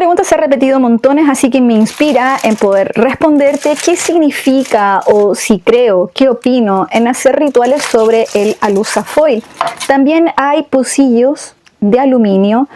pregunta se ha repetido montones, así que me inspira en poder responderte qué significa o si creo, qué opino en hacer rituales sobre el alusafoil. También hay pocillos de aluminio,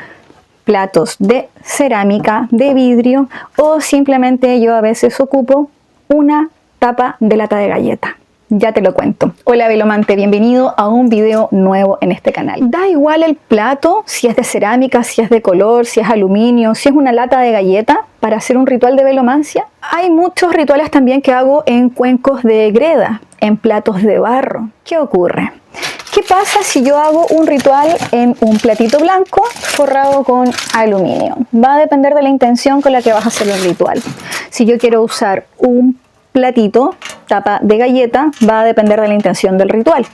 platos de cerámica, de vidrio o simplemente yo a veces ocupo una tapa de lata de galleta. Ya te lo cuento. Hola velomante, bienvenido a un video nuevo en este canal. Da igual el plato, si es de cerámica, si es de color, si es aluminio, si es una lata de galleta para hacer un ritual de velomancia. Hay muchos rituales también que hago en cuencos de greda, en platos de barro. ¿Qué ocurre? ¿Qué pasa si yo hago un ritual en un platito blanco forrado con aluminio? Va a depender de la intención con la que vas a hacer el ritual. Si yo quiero usar un platito, tapa de galleta, va a depender de la intención del ritual.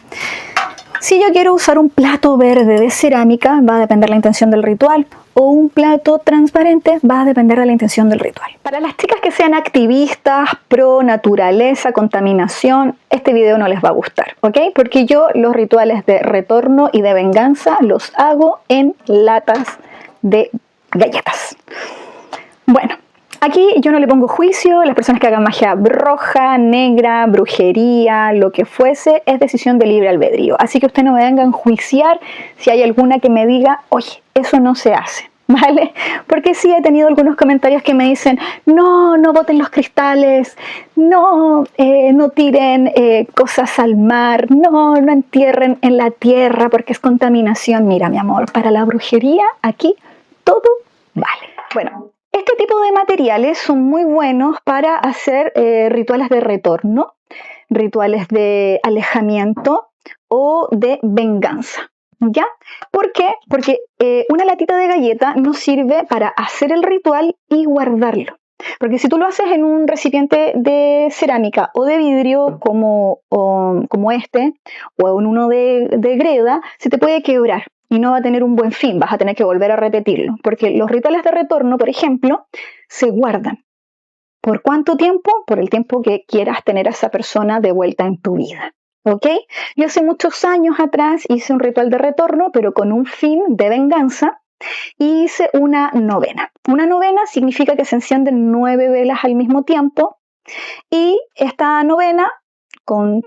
Si yo quiero usar un plato verde de cerámica, va a depender de la intención del ritual. O un plato transparente, va a depender de la intención del ritual. Para las chicas que sean activistas, pro naturaleza, contaminación, este video no les va a gustar, ¿ok? Porque yo los rituales de retorno y de venganza los hago en latas de galletas. Bueno, aquí yo no le pongo juicio, las personas que hagan magia roja, negra, brujería, lo que fuese, es decisión de libre albedrío. Así que usted no me venga a enjuiciar si hay alguna que me diga, oye, eso no se hace, ¿vale? Porque sí he tenido algunos comentarios que me dicen, no boten los cristales, no tiren cosas al mar, no entierren en la tierra porque es contaminación. Mira, mi amor, para la brujería aquí todo vale. Bueno. Este tipo de materiales son muy buenos para hacer rituales de retorno, rituales de alejamiento o de venganza, ¿ya? ¿Por qué? Porque una latita de galleta nos sirve para hacer el ritual y guardarlo. Porque si tú lo haces en un recipiente de cerámica o de vidrio como este, o en uno de greda, se te puede quebrar. Y no va a tener un buen fin, vas a tener que volver a repetirlo. Porque los rituales de retorno, por ejemplo, se guardan. ¿Por cuánto tiempo? Por el tiempo que quieras tener a esa persona de vuelta en tu vida. ¿Ok? Yo hace muchos años atrás hice un ritual de retorno, pero con un fin de venganza, y hice una novena. Una novena significa que se encienden 9 velas al mismo tiempo, y esta novena, con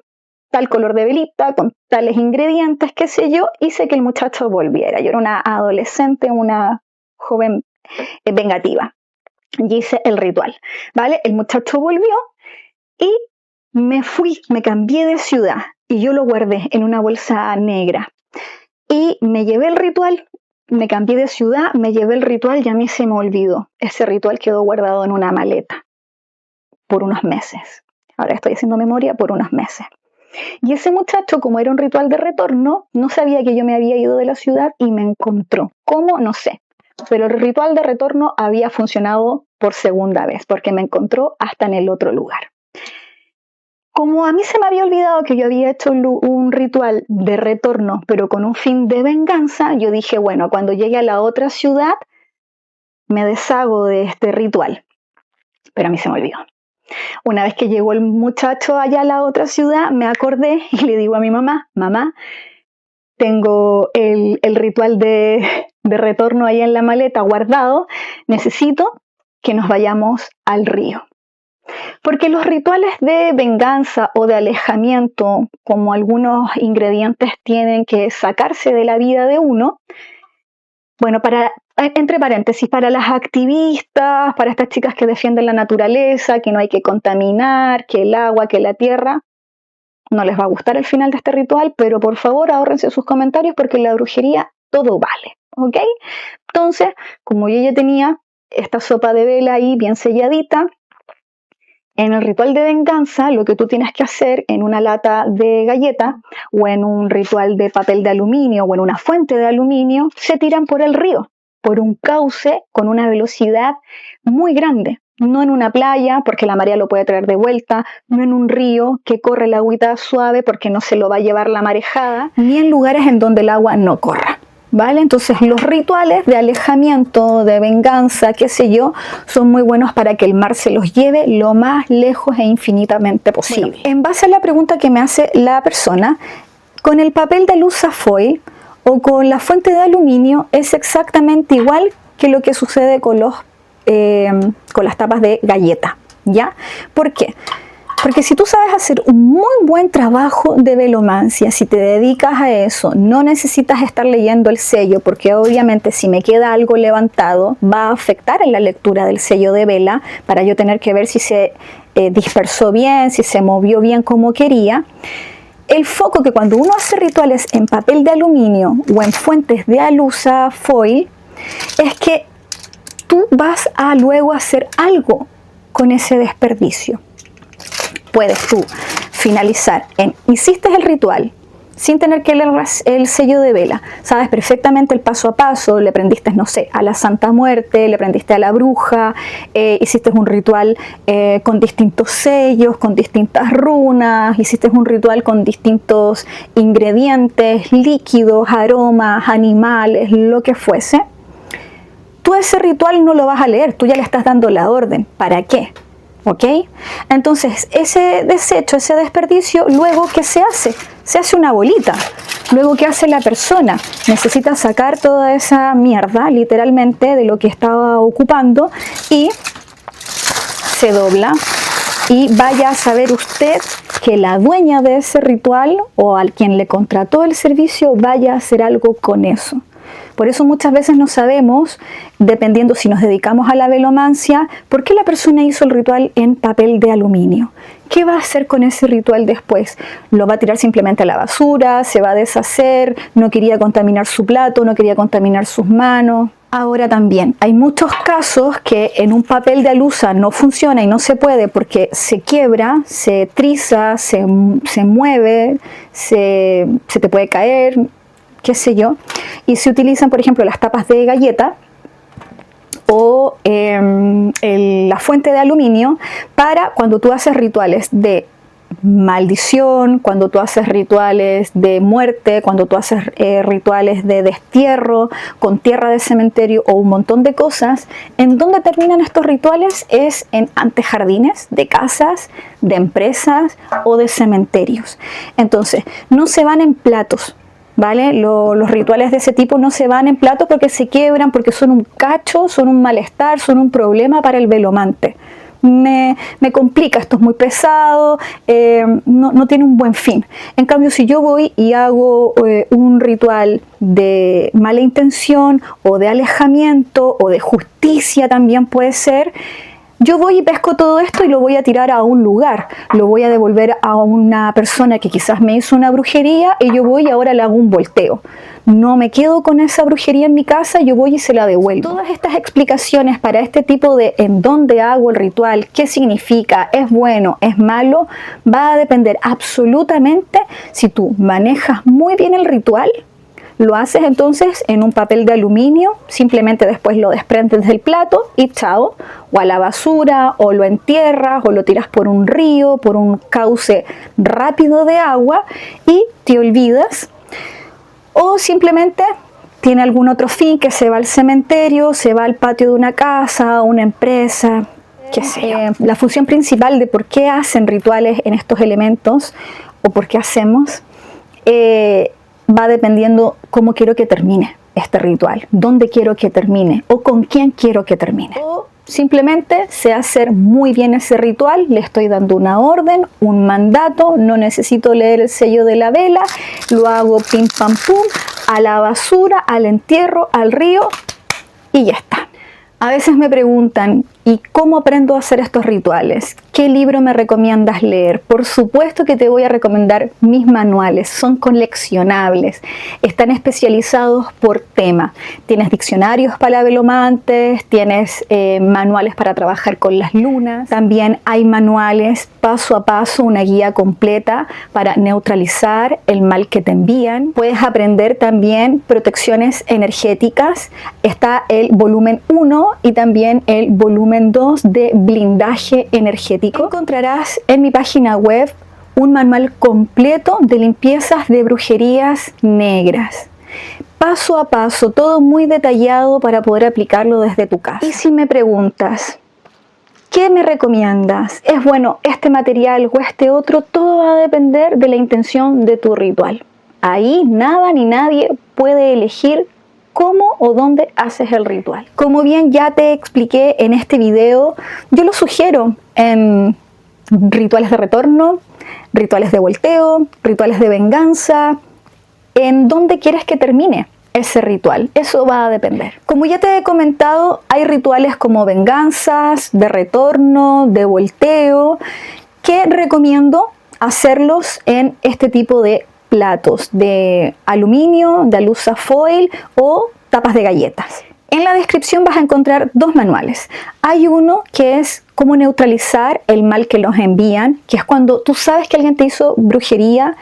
tal color de velita, con tales ingredientes, qué sé yo, hice que el muchacho volviera. Yo era una adolescente, una joven vengativa, y hice el ritual, ¿vale? El muchacho volvió y me fui, me cambié de ciudad y yo lo guardé en una bolsa negra. Y me llevé el ritual, me cambié de ciudad, me llevé el ritual y a mí se me olvidó. Ese ritual quedó guardado en una maleta por unos meses. Ahora estoy haciendo memoria, por unos meses. Y ese muchacho, como era un ritual de retorno, no sabía que yo me había ido de la ciudad y me encontró. ¿Cómo? No sé. Pero el ritual de retorno había funcionado por segunda vez, porque me encontró hasta en el otro lugar. Como a mí se me había olvidado que yo había hecho un ritual de retorno, pero con un fin de venganza, yo dije, bueno, cuando llegue a la otra ciudad, me deshago de este ritual. Pero a mí se me olvidó. Una vez que llegó el muchacho allá a la otra ciudad, me acordé y le digo a mi mamá, mamá, tengo el ritual de retorno ahí en la maleta guardado, necesito que nos vayamos al río. Porque los rituales de venganza o de alejamiento, como algunos ingredientes tienen que sacarse de la vida de uno, bueno, entre paréntesis, para las activistas, para estas chicas que defienden la naturaleza, que no hay que contaminar, que el agua, que la tierra, no les va a gustar el final de este ritual, pero por favor ahórrense sus comentarios porque en la brujería todo vale, ¿ok? Entonces, como yo ya tenía esta sopa de vela ahí bien selladita, en el ritual de venganza, lo que tú tienes que hacer en una lata de galleta o en un ritual de papel de aluminio o en una fuente de aluminio, se tiran por el río, por un cauce con una velocidad muy grande. No en una playa, porque la marea lo puede traer de vuelta, no en un río que corre el agüita suave porque no se lo va a llevar la marejada, ni en lugares en donde el agua no corra. ¿Vale? Entonces los rituales de alejamiento, de venganza, qué sé yo, son muy buenos para que el mar se los lleve lo más lejos e infinitamente posible. Bueno, en base a la pregunta que me hace la persona, con el papel de alusafoil o con la fuente de aluminio es exactamente igual que lo que sucede con los con las tapas de galleta, ¿ya? ¿Por qué? Porque si tú sabes hacer un muy buen trabajo de velomancia, si te dedicas a eso, no necesitas estar leyendo el sello, porque obviamente si me queda algo levantado, va a afectar en la lectura del sello de vela, para yo tener que ver si se dispersó bien, si se movió bien como quería. El foco que cuando uno hace rituales en papel de aluminio o en fuentes de alusa foil, es que tú vas a luego hacer algo con ese desperdicio. Puedes tú finalizar hiciste el ritual sin tener que leer el sello de vela, sabes perfectamente el paso a paso, le prendiste, no sé, a la Santa Muerte, le prendiste a la bruja, hiciste un ritual con distintos sellos, con distintas runas, hiciste un ritual con distintos ingredientes, líquidos, aromas, animales, lo que fuese. Tú ese ritual no lo vas a leer, tú ya le estás dando la orden. ¿Para qué? ¿Ok? Entonces, ese desecho, ese desperdicio, luego, ¿qué se hace? Se hace una bolita. Luego, ¿qué hace la persona? Necesita sacar toda esa mierda, literalmente, de lo que estaba ocupando y se dobla. Y vaya a saber usted que la dueña de ese ritual o al quien le contrató el servicio vaya a hacer algo con eso. Por eso muchas veces no sabemos, dependiendo si nos dedicamos a la velomancia, por qué la persona hizo el ritual en papel de aluminio. ¿Qué va a hacer con ese ritual después? ¿Lo va a tirar simplemente a la basura? ¿Se va a deshacer? ¿No quería contaminar su plato? ¿No quería contaminar sus manos? Ahora también, hay muchos casos que en un papel de alusa no funciona y no se puede porque se quiebra, se triza, se mueve, se te puede caer, qué sé yo, y se utilizan, por ejemplo, las tapas de galleta o la fuente de aluminio para cuando tú haces rituales de maldición, cuando tú haces rituales de muerte, cuando tú haces rituales de destierro, con tierra de cementerio o un montón de cosas. ¿En dónde terminan estos rituales? Es en antejardines de casas, de empresas o de cementerios. Entonces, no se van en platos, ¿vale? Los rituales de ese tipo no se van en platos porque se quiebran, porque son un cacho, son un malestar, son un problema para el velomante. Me complica, esto es muy pesado, no tiene un buen fin. En cambio, si yo voy y hago un ritual de mala intención o de alejamiento o de justicia también puede ser, yo voy y pesco todo esto y lo voy a tirar a un lugar, lo voy a devolver a una persona que quizás me hizo una brujería y yo voy y ahora le hago un volteo. No me quedo con esa brujería en mi casa, yo voy y se la devuelvo. Todas estas explicaciones para este tipo de en dónde hago el ritual, qué significa, es bueno, es malo, va a depender absolutamente si tú manejas muy bien el ritual. Lo haces entonces en un papel de aluminio, simplemente después lo desprendes del plato y chao, o a la basura, o lo entierras, o lo tiras por un río, por un cauce rápido de agua y te olvidas, o simplemente tiene algún otro fin que se va al cementerio, se va al patio de una casa, una empresa, qué sé yo. La función principal de por qué hacen rituales en estos elementos, o por qué hacemos, va dependiendo cómo quiero que termine este ritual, dónde quiero que termine o con quién quiero que termine. O simplemente sé hacer muy bien ese ritual, le estoy dando una orden, un mandato, no necesito leer el sello de la vela, lo hago pim pam pum, a la basura, al entierro, al río y ya está. A veces me preguntan, ¿y cómo aprendo a hacer estos rituales? ¿Qué libro me recomiendas leer? Por supuesto que te voy a recomendar mis manuales, son coleccionables, están especializados por tema. Tienes diccionarios para velomantes, tienes manuales para trabajar con las lunas, también hay manuales paso a paso, una guía completa para neutralizar el mal que te envían. Puedes aprender también protecciones energéticas, está el volumen 1 y también el volumen 2 de blindaje energético. Encontrarás en mi página web un manual completo de limpiezas de brujerías negras. Paso a paso, todo muy detallado para poder aplicarlo desde tu casa. Y si me preguntas, ¿qué me recomiendas? ¿Es bueno este material o este otro? Todo va a depender de la intención de tu ritual. Ahí nada ni nadie puede elegir cómo o dónde haces el ritual. Como bien ya te expliqué en este video, yo lo sugiero en rituales de retorno, rituales de volteo, rituales de venganza, en dónde quieres que termine ese ritual. Eso va a depender. Como ya te he comentado, hay rituales como venganzas, de retorno, de volteo, que recomiendo hacerlos en este tipo de platos de aluminio, de alusa foil o tapas de galletas. En la descripción vas a encontrar dos manuales. Hay uno que es cómo neutralizar el mal que nos envían, que es cuando tú sabes que alguien te hizo brujería,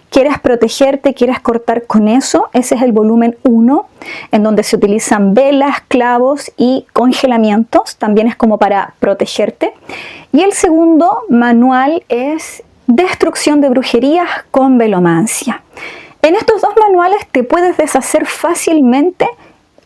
quieres protegerte, quieres cortar con eso. Ese es el volumen 1, en donde se utilizan velas, clavos y congelamientos. También es como para protegerte. Y el segundo manual es destrucción de brujerías con velomancia. En estos dos manuales te puedes deshacer fácilmente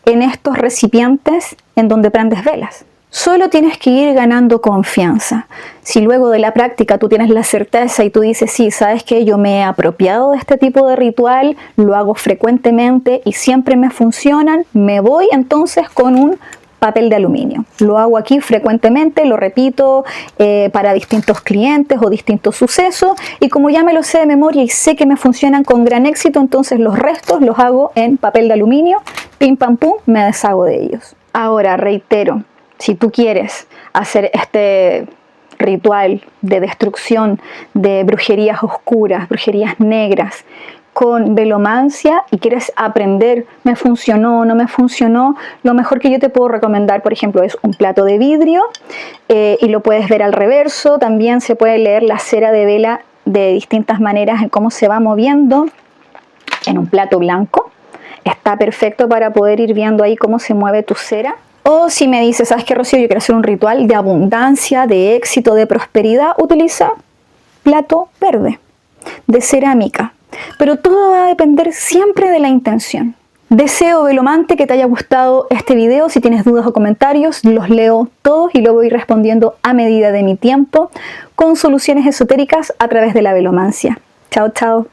en estos recipientes en donde prendes velas. Solo tienes que ir ganando confianza. Si luego de la práctica tú tienes la certeza y tú dices, sí, sabes que yo me he apropiado de este tipo de ritual, lo hago frecuentemente y siempre me funcionan, me voy entonces con un papel de aluminio. Lo hago aquí frecuentemente, lo repito para distintos clientes o distintos sucesos, y como ya me lo sé de memoria y sé que me funcionan con gran éxito, entonces los restos los hago en papel de aluminio, pim pam pum, me deshago de ellos. Ahora reitero, si tú quieres hacer este ritual de destrucción de brujerías oscuras, brujerías negras, con velomancia y quieres aprender, me funcionó, no me funcionó, lo mejor que yo te puedo recomendar, por ejemplo, es un plato de vidrio y lo puedes ver al reverso. También se puede leer la cera de vela de distintas maneras en cómo se va moviendo en un plato blanco. Está perfecto para poder ir viendo ahí cómo se mueve tu cera. O si me dices, ¿sabes qué, Rocío? Yo quiero hacer un ritual de abundancia, de éxito, de prosperidad, utiliza plato verde, de cerámica. Pero todo va a depender siempre de la intención. Deseo, velomante, que te haya gustado este video. Si tienes dudas o comentarios, los leo todos y lo voy respondiendo a medida de mi tiempo con soluciones esotéricas a través de la velomancia. Chao, chao.